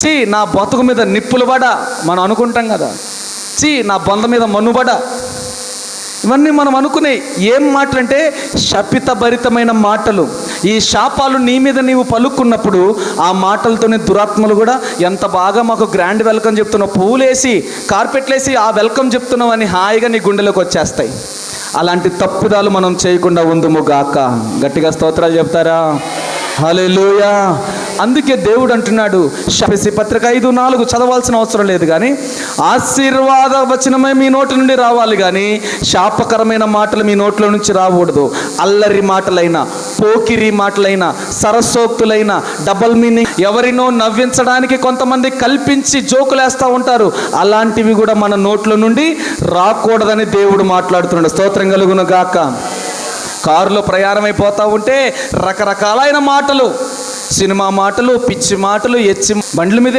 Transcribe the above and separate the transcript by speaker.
Speaker 1: చీ నా బతుకు మీద నిప్పులు పడ మనం అనుకుంటాం కదా. చీ నా బొంద మీద మన్నుబడ, ఇవన్నీ మనం అనుకునే ఏం మాటలు అంటే శపితభరితమైన మాటలు. ఈ శాపాలు నీ మీద నీవు పలుకున్నప్పుడు ఆ మాటలతోనే దురాత్మలు కూడా ఎంత బాగా మాకు గ్రాండ్ వెల్కమ్ చెప్తున్నావు, పూలేసి కార్పెట్లేసి ఆ వెల్కమ్ చెప్తున్నావు అని హాయిగా నీ గుండెలోకి వచ్చేస్తాయి. అలాంటి తప్పుదాలు మనం చేయకుండా ఉందుము గాక. గట్టిగా స్తోత్రాలు చెప్తారా? హల్లెలూయా. అందుకే దేవుడు అంటున్నాడు, ఎఫెసీ పత్రిక 5:4 చదవాల్సిన అవసరం లేదు, కానీ ఆశీర్వాద వచనమే మీ నోటి నుండి రావాలి, కానీ శాపకరమైన మాటలు మీ నోట్లో నుంచి రాకూడదు. అల్లరి మాటలైనా, పోకిరి మాటలైనా, సరసోక్తులైన, డబల్ మీనింగ్, ఎవరినో నవ్వించడానికి కొంతమంది కల్పించి జోకులేస్తూ ఉంటారు, అలాంటివి కూడా మన నోట్లో నుండి రాకూడదని దేవుడు మాట్లాడుతున్నాడు. స్తోత్రం కలుగును గాక. కారులో ప్రయాణం అయిపోతూ ఉంటే రకరకాలైన మాటలు, సినిమా మాటలు, పిచ్చి మాటలు, బండ్ల మీద